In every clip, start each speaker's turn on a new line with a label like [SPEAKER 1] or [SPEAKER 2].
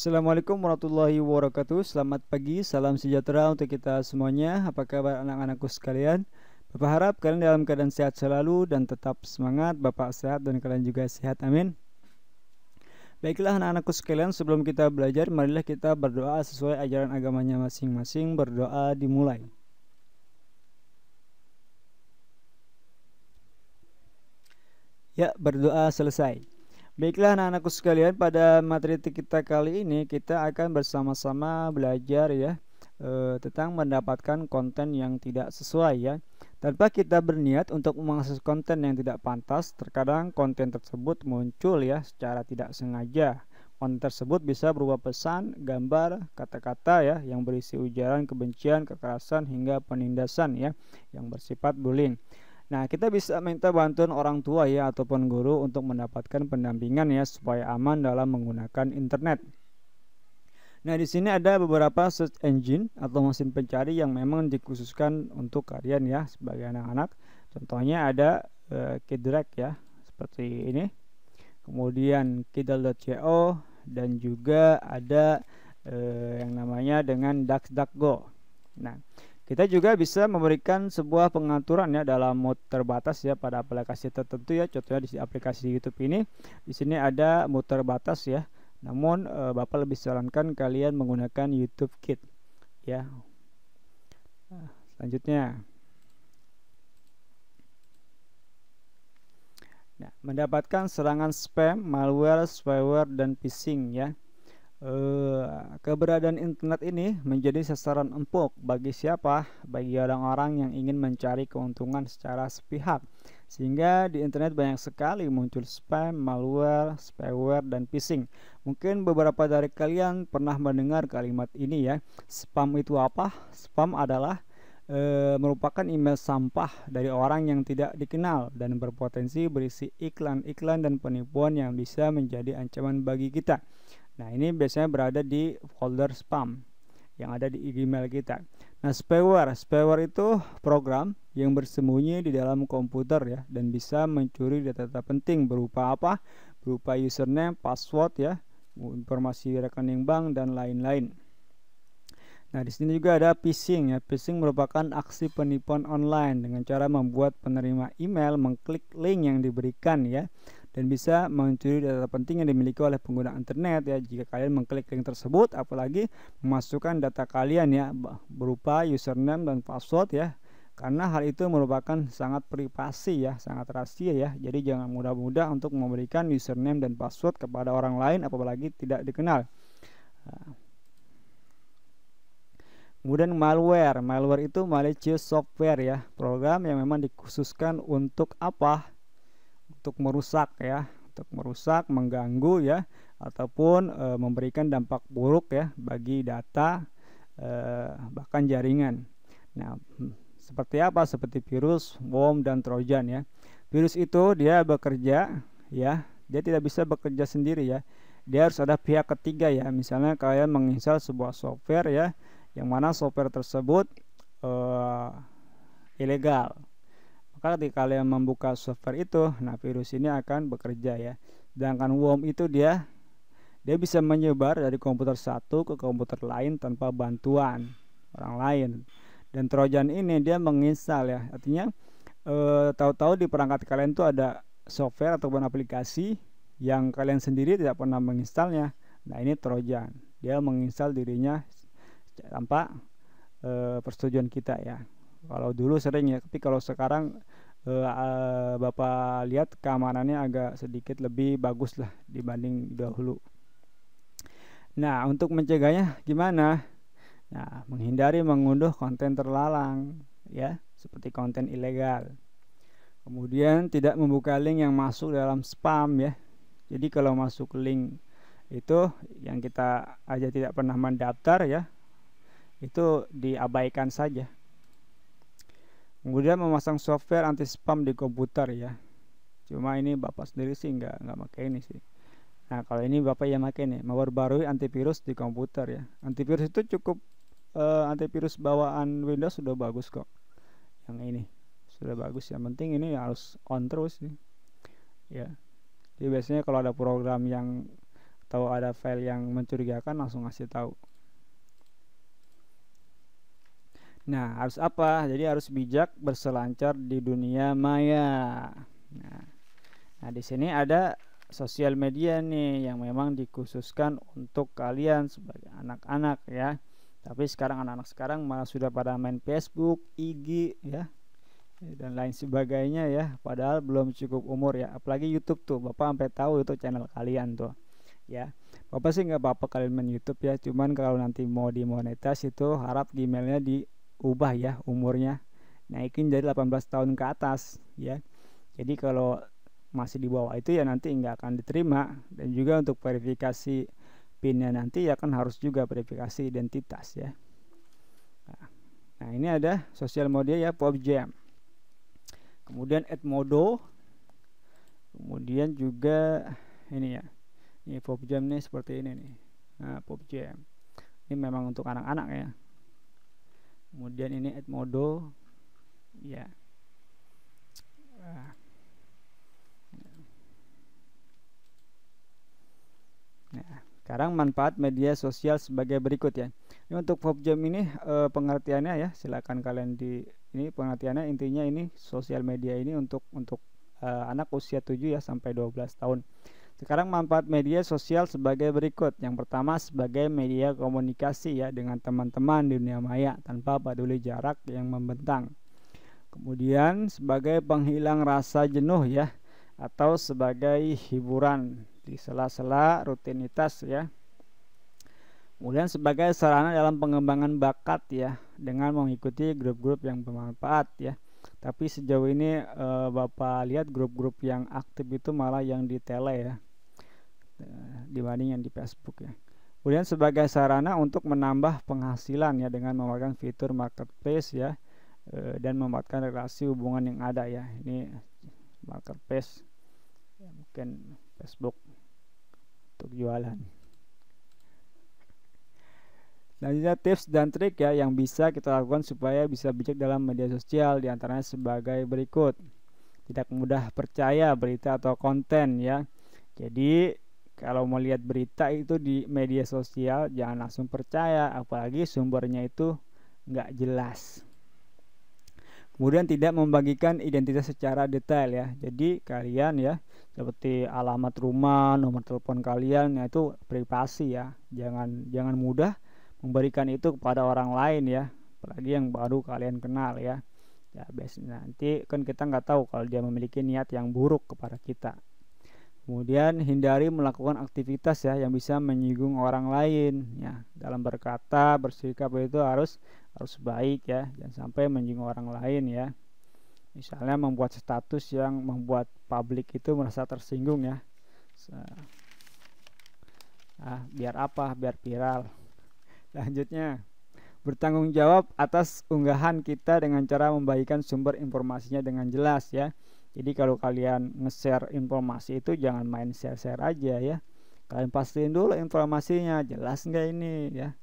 [SPEAKER 1] Assalamualaikum warahmatullahi wabarakatuh. Selamat pagi, salam sejahtera untuk kita semuanya. Apa kabar anak-anakku sekalian? Bapak harap kalian dalam keadaan sehat selalu dan tetap semangat. Bapak sehat dan kalian juga sehat. Amin. Baiklah anak-anakku sekalian, sebelum kita belajar, marilah kita berdoa sesuai ajaran agamanya masing-masing. Berdoa dimulai. Ya, berdoa selesai. Baiklah anak-anakku sekalian, pada materi kita kali ini kita akan bersama-sama belajar ya tentang mendapatkan konten yang tidak sesuai ya. Tanpa kita berniat untuk mengakses konten yang tidak pantas, terkadang konten tersebut muncul ya secara tidak sengaja. Konten tersebut bisa berupa pesan, gambar, kata-kata ya yang berisi ujaran kebencian, kekerasan hingga penindasan ya yang bersifat bullying. Nah, kita bisa minta bantuan orang tua ya ataupun guru untuk mendapatkan pendampingan ya supaya aman dalam menggunakan internet. Nah, di sini ada beberapa search engine atau mesin pencari yang memang dikhususkan untuk kalian ya sebagai anak-anak. Contohnya ada Kidrak ya, seperti ini. Kemudian Kidal.co dan juga ada yang namanya dengan DuckDuckGo. Nah, kita juga bisa memberikan sebuah pengaturan ya dalam mode terbatas ya pada aplikasi tertentu ya. Contohnya di aplikasi YouTube ini, di sini ada mode terbatas ya. Namun Bapak lebih sarankan kalian menggunakan YouTube Kids ya. Selanjutnya, nah, mendapatkan serangan spam, malware, spyware dan phishing ya. Keberadaan internet ini menjadi sasaran empuk bagi siapa? Bagi orang-orang yang ingin mencari keuntungan secara sepihak. Sehingga di internet banyak sekali muncul spam, malware, spyware, dan phishing. Mungkin beberapa dari kalian pernah mendengar kalimat ini ya. Spam itu apa? Spam adalah merupakan email sampah dari orang yang tidak dikenal dan berpotensi berisi iklan-iklan dan penipuan yang bisa menjadi ancaman bagi kita. Nah, ini biasanya berada di folder spam yang ada di email kita. Nah, spyware itu program yang bersembunyi di dalam komputer ya dan bisa mencuri data-data penting berupa apa? Berupa username, password ya, informasi rekening bank dan lain-lain. Nah, di sini juga ada phishing ya. Phishing merupakan aksi penipuan online dengan cara membuat penerima email mengklik link yang diberikan ya dan bisa mencuri data penting yang dimiliki oleh pengguna internet ya. Jika kalian mengklik link tersebut, apalagi memasukkan data kalian ya berupa username dan password ya, karena hal itu merupakan sangat privasi ya, sangat rahasia ya. Jadi jangan mudah-mudah untuk memberikan username dan password kepada orang lain apalagi tidak dikenal. Kemudian malware itu malicious software ya, program yang memang dikhususkan untuk apa? Untuk merusak ya, untuk merusak, mengganggu ya, ataupun memberikan dampak buruk ya bagi data bahkan jaringan. Nah, seperti apa? Seperti virus, worm dan trojan ya. Virus itu dia bekerja ya, dia tidak bisa bekerja sendiri ya. Dia harus ada pihak ketiga ya. Misalnya kalian menginstal sebuah software ya, yang mana software tersebut ilegal. Maka ketika kalian membuka software itu, nah virus ini akan bekerja ya. Sedangkan worm itu dia bisa menyebar dari komputer satu ke komputer lain tanpa bantuan orang lain. Dan trojan ini dia menginstal ya. Artinya tahu-tahu di perangkat kalian tuh ada software ataupun aplikasi yang kalian sendiri tidak pernah menginstalnya. Nah, ini trojan. Dia menginstal dirinya tanpa persetujuan kita ya. Kalau dulu sering ya, tapi kalau sekarang Bapak lihat keamanannya agak sedikit lebih bagus lah dibanding dahulu. Nah, untuk mencegahnya gimana? Nah, menghindari mengunduh konten terlarang ya, seperti konten ilegal. Kemudian tidak membuka link yang masuk dalam spam ya. Jadi kalau masuk link itu yang kita aja tidak pernah mendaftar ya, itu diabaikan saja. Kemudian memasang software anti spam di komputer ya. Cuma ini Bapak sendiri sih nggak pakai ini sih. Nah, kalau ini Bapak yang pakai nih, memperbarui antivirus di komputer ya. Antivirus itu cukup antivirus bawaan Windows sudah bagus kok. Yang ini sudah bagus. Yang penting ini harus on terus nih. Ya. Jadi biasanya kalau ada program yang atau ada file yang mencurigakan langsung ngasih tahu. Nah, harus apa? Jadi harus bijak berselancar di dunia maya. Nah, di sini ada sosial media nih yang memang dikhususkan untuk kalian sebagai anak-anak ya. Tapi sekarang anak-anak sekarang malah sudah pada main Facebook, IG ya, dan lain sebagainya ya. Padahal belum cukup umur ya. Apalagi YouTube tuh, Bapak sampai tahu itu channel kalian tuh ya. Bapak sih nggak apa-apa kalian main YouTube ya. Cuman kalau nanti mau dimonetize itu harap Gmailnya diubah ya umurnya. Naikin jadi 18 tahun ke atas ya. Jadi kalau masih di bawah itu ya nanti nggak akan diterima. Dan juga untuk verifikasi PIN-nya nanti ya kan harus juga verifikasi identitas ya. Nah ini ada sosial media ya, PopJam, kemudian Edmodo, kemudian juga ini ya, ini PopJam nih seperti ini nih. Nah PopJam ini memang untuk anak-anak ya. Kemudian ini Edmodo ya. Nah, sekarang manfaat media sosial sebagai berikut ya. Ini untuk PopJam ini pengertiannya ya, silakan kalian ini pengertiannya intinya ini sosial media ini untuk anak usia 7 ya sampai 12 tahun. Sekarang manfaat media sosial sebagai berikut. Yang pertama sebagai media komunikasi ya dengan teman-teman di dunia maya tanpa peduli jarak yang membentang. Kemudian sebagai penghilang rasa jenuh ya, atau sebagai hiburan di sela-sela rutinitas ya. Kemudian sebagai sarana dalam pengembangan bakat ya, dengan mengikuti grup-grup yang bermanfaat ya. Tapi sejauh ini Bapak lihat grup-grup yang aktif itu malah yang di tele ya, dibanding yang di Facebook ya. Kemudian sebagai sarana untuk menambah penghasilan ya dengan memanfaatkan fitur marketplace ya, dan memanfaatkan relasi hubungan yang ada ya. Ini marketplace ya, mungkin Facebook untuk jualan. Selanjutnya tips dan trik ya yang bisa kita lakukan supaya bisa bijak dalam media sosial, diantaranya sebagai berikut. Tidak mudah percaya berita atau konten ya. Jadi kalau mau lihat berita itu di media sosial jangan langsung percaya, apalagi sumbernya itu nggak jelas. Kemudian tidak membagikan identitas secara detail ya. Jadi kalian ya seperti alamat rumah, nomor telepon kalian ya itu privasi ya. Jangan mudah memberikan itu kepada orang lain ya, apalagi yang baru kalian kenal ya. Ya biasanya nanti kan kita nggak tahu kalau dia memiliki niat yang buruk kepada kita. Kemudian hindari melakukan aktivitas ya yang bisa menyinggung orang lain ya. Dalam berkata, bersikap itu harus baik ya, jangan sampai menyinggung orang lain ya. Misalnya membuat status yang membuat publik itu merasa tersinggung ya. Biar apa? Biar viral. Selanjutnya, bertanggung jawab atas unggahan kita dengan cara membagikan sumber informasinya dengan jelas ya. Jadi kalau kalian nge-share informasi itu jangan main share-share aja ya. Kalian pastiin dulu informasinya jelas nggak ini ya.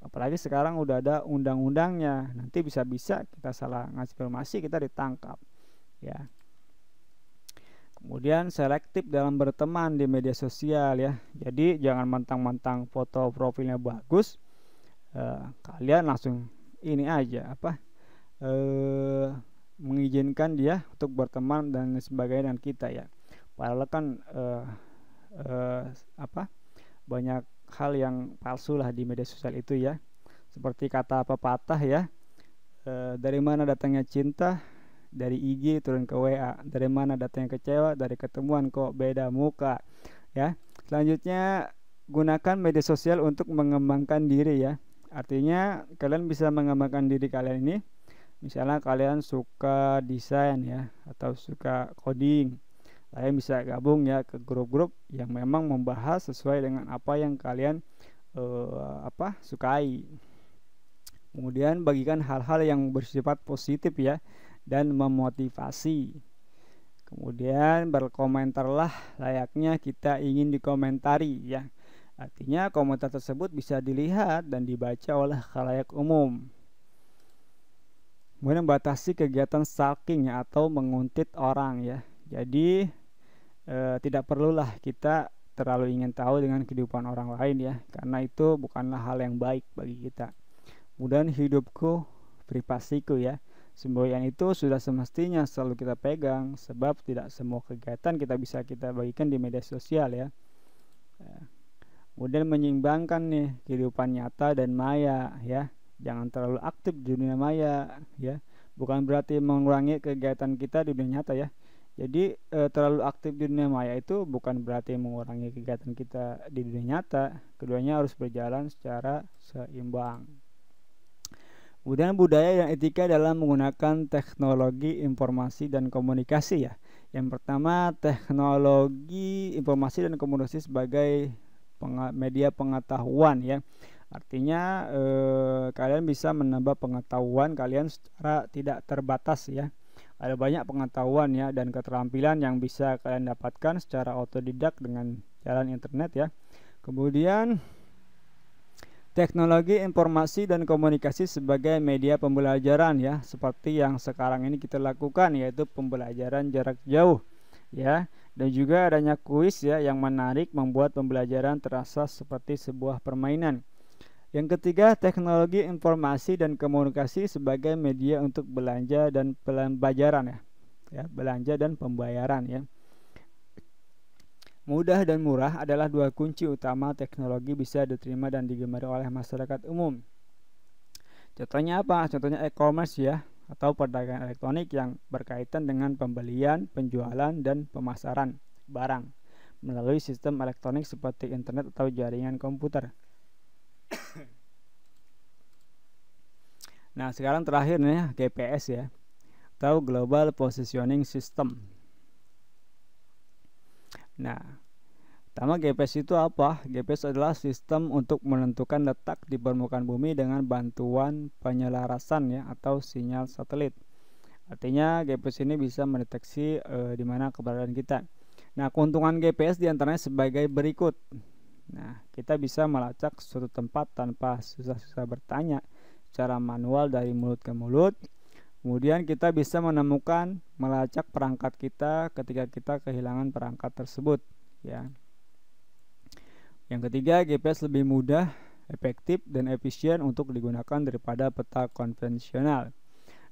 [SPEAKER 1] Apalagi sekarang udah ada undang-undangnya. Nanti bisa-bisa kita salah ngasih informasi kita ditangkap ya. Kemudian selektif dalam berteman di media sosial ya. Jadi jangan mentang-mentang foto profilnya bagus, kalian langsung ini aja mengizinkan dia untuk berteman dan sebagainya dengan kita ya. Padahal kan banyak hal yang palsu lah di media sosial itu ya. Seperti kata pepatah ya, dari mana datangnya cinta? Dari IG turun ke WA. Dari mana datangnya kecewa? Dari ketemuan kok beda muka ya. Selanjutnya gunakan media sosial untuk mengembangkan diri ya. Artinya kalian bisa mengembangkan diri kalian ini. Misalnya kalian suka desain ya, atau suka coding, kalian bisa gabung ya ke grup-grup yang memang membahas sesuai dengan apa yang kalian sukai. Kemudian bagikan hal-hal yang bersifat positif ya dan memotivasi. Kemudian berkomentarlah layaknya kita ingin dikomentari ya. Artinya komentar tersebut bisa dilihat dan dibaca oleh khalayak umum. Kemudian batasi kegiatan stalking ya, atau menguntit orang ya. Jadi tidak perlulah kita terlalu ingin tahu dengan kehidupan orang lain ya, karena itu bukanlah hal yang baik bagi kita. Kemudian hidupku, privasiku ya. Semboyan itu sudah semestinya selalu kita pegang, sebab tidak semua kegiatan kita bagikan di media sosial ya. Kemudian menyeimbangkan nih kehidupan nyata dan maya ya. Jangan terlalu aktif di dunia maya ya. Bukan berarti mengurangi kegiatan kita di dunia nyata ya. Jadi terlalu aktif di dunia maya itu bukan berarti mengurangi kegiatan kita di dunia nyata. Keduanya harus berjalan secara seimbang. Kemudian budaya dan etika dalam menggunakan teknologi informasi dan komunikasi ya. Yang pertama, teknologi informasi dan komunikasi sebagai media pengetahuan ya. Artinya kalian bisa menambah pengetahuan kalian secara tidak terbatas ya. Ada banyak pengetahuan ya dan keterampilan yang bisa kalian dapatkan secara otodidak dengan jalan internet ya. Kemudian teknologi informasi dan komunikasi sebagai media pembelajaran ya, seperti yang sekarang ini kita lakukan, yaitu pembelajaran jarak jauh ya. Dan juga adanya kuis ya yang menarik membuat pembelajaran terasa seperti sebuah permainan. Yang ketiga, teknologi informasi dan komunikasi sebagai media untuk belanja dan pembayaran ya, belanja dan pembayaran ya. Mudah dan murah adalah dua kunci utama teknologi bisa diterima dan digemari oleh masyarakat umum. Contohnya apa? Contohnya e-commerce ya, atau perdagangan elektronik yang berkaitan dengan pembelian, penjualan, dan pemasaran barang melalui sistem elektronik seperti internet atau jaringan komputer. Nah, sekarang terakhir nih GPS ya, atau Global Positioning System. Nah, pertama GPS itu apa? GPS adalah sistem untuk menentukan letak di permukaan bumi dengan bantuan penyelarasan ya atau sinyal satelit. Artinya GPS ini bisa mendeteksi di mana keberadaan kita. Nah, keuntungan GPS diantaranya sebagai berikut. Nah, kita bisa melacak suatu tempat tanpa susah-susah bertanya secara manual dari mulut ke mulut. Kemudian kita bisa menemukan, melacak perangkat kita ketika kita kehilangan perangkat tersebut ya. Yang ketiga, GPS lebih mudah, efektif, dan efisien untuk digunakan daripada peta konvensional.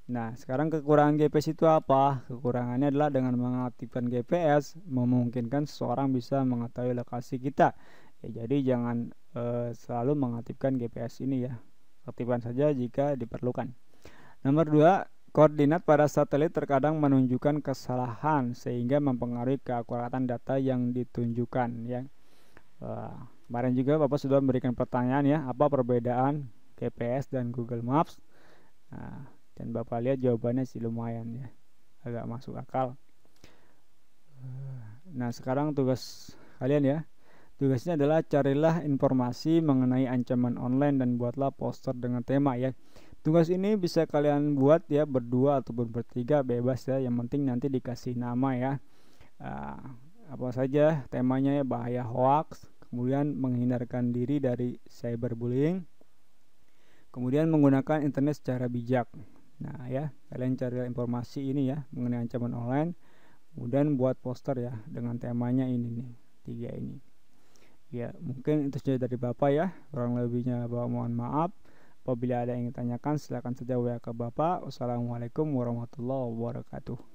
[SPEAKER 1] Nah, sekarang kekurangan GPS itu apa? Kekurangannya adalah dengan mengaktifkan GPS memungkinkan seseorang bisa mengetahui lokasi kita ya, jadi jangan selalu mengaktifkan GPS ini ya. Aktifkan saja jika diperlukan. Nomor 2, koordinat pada satelit terkadang menunjukkan kesalahan sehingga mempengaruhi keakuratan data yang ditunjukkan ya. Kemarin juga Bapak sudah memberikan pertanyaan ya, apa perbedaan GPS dan Google Maps? Nah, dan Bapak lihat jawabannya sih lumayan ya, agak masuk akal. Nah, sekarang tugas kalian ya. Tugasnya adalah carilah informasi mengenai ancaman online dan buatlah poster dengan tema ya. Tugas ini bisa kalian buat ya berdua ataupun bertiga, bebas ya. Yang penting nanti dikasih nama ya. Apa saja temanya ya, bahaya hoax, kemudian menghindarkan diri dari cyberbullying, kemudian menggunakan internet secara bijak. Nah ya, kalian cari informasi ini ya mengenai ancaman online, kemudian buat poster ya dengan temanya ini nih, 3 ini. Ya, mungkin itu saja dari Bapak ya. Kurang lebihnya Bapak mohon maaf. Apabila ada yang ingin tanyakan, silakan saja WA ke Bapak. Wassalamualaikum warahmatullahi wabarakatuh.